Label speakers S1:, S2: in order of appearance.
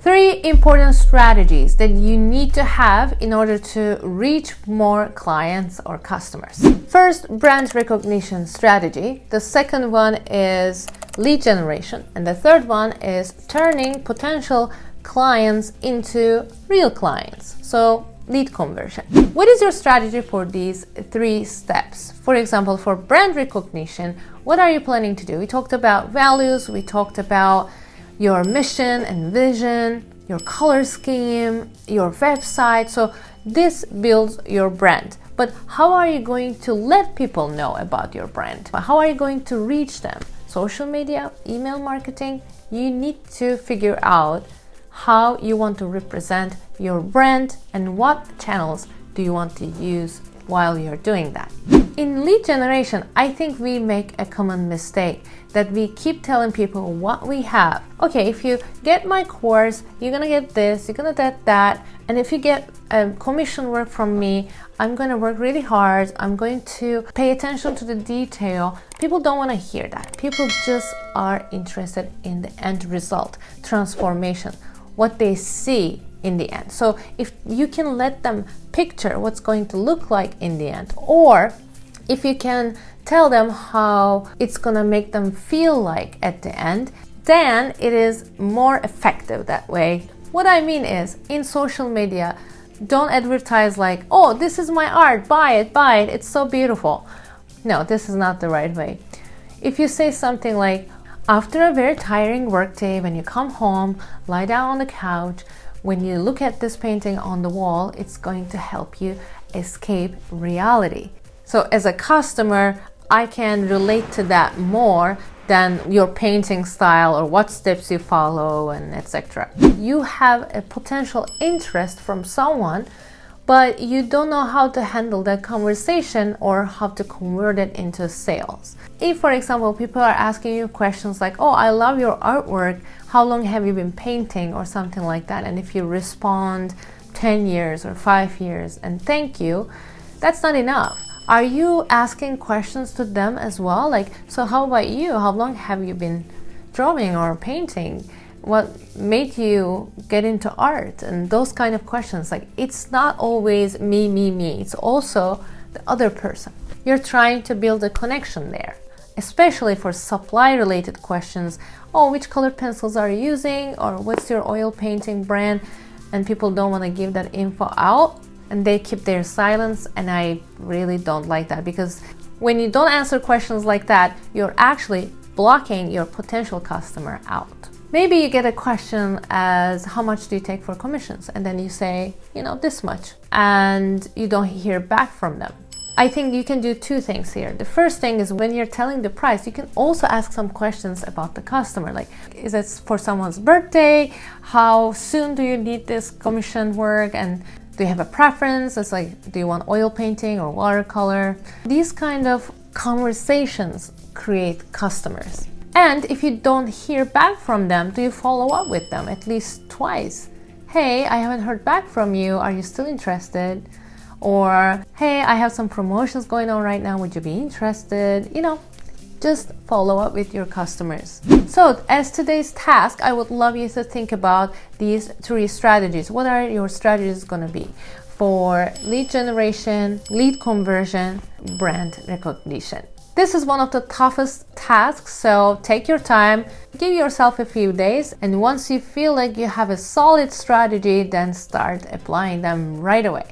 S1: 3 important strategies that you need to have in order to reach more clients or customers. First, brand recognition strategy. The second one is lead generation. And the third one is turning potential clients into real clients. So lead conversion. What is your strategy for these 3 steps? For example, for brand recognition, what are you planning to do? We talked about values, we talked about your mission and vision, your color scheme, your website. So this builds your brand. But how are you going to let people know about your brand? How are you going to reach them? Social media, email marketing? You need to figure out how you want to represent your brand and what channels do you want to use while you're doing that. In lead generation, I think we make a common mistake that we keep telling people what we have. Okay, if you get my course, you're gonna get this, you're gonna get that, and if you get commission work from me, I'm gonna work really hard, I'm going to pay attention to the detail. People don't wanna hear that. People just are interested in the end result, transformation, what they see in the end. So if you can let them picture what's going to look like in the end, or if you can tell them how it's gonna make them feel like at the end, then it is more effective that way. What I mean is, in social media, don't advertise like, oh, this is my art, buy it, it's so beautiful. No, this is not the right way. If you say something like, after a very tiring workday, when you come home, lie down on the couch, when you look at this painting on the wall, it's going to help you escape reality. So as a customer, I can relate to that more than your painting style or what steps you follow and etc. You have a potential interest from someone, but you don't know how to handle that conversation or how to convert it into sales. If, for example, people are asking you questions like, oh, I love your artwork, how long have you been painting, or something like that, and if you respond 10 years or 5 years and thank you, that's not enough. Are you asking questions to them as well? Like, so how about you? How long have you been drawing or painting? What made you get into art? And those kind of questions. Like, it's not always me. It's also the other person. You're trying to build a connection there, especially for supply related questions. Oh, which colored pencils are you using? Or what's your oil painting brand? And people don't want to give that info out, and they keep their silence, and I really don't like that, because when you don't answer questions like that, you're actually blocking your potential customer out. Maybe you get a question as, how much do you take for commissions? And then you say, this much, and you don't hear back from them. I think you can do 2 things here. The first thing is, when you're telling the price, you can also ask some questions about the customer. Like, is it for someone's birthday? How soon do you need this commission work? And do you have a preference? It's like, do you want oil painting or watercolor? These kind of conversations create customers. And if you don't hear back from them, do you follow up with them at least twice? Hey, I haven't heard back from you. Are you still interested? Or, hey, I have some promotions going on right now. Would you be interested? Just follow up with your customers. So as today's task, I would love you to think about these 3 strategies. What are your strategies going to be for lead generation, lead conversion, brand recognition? This is one of the toughest tasks, so take your time, give yourself a few days, and once you feel like you have a solid strategy, then start applying them right away.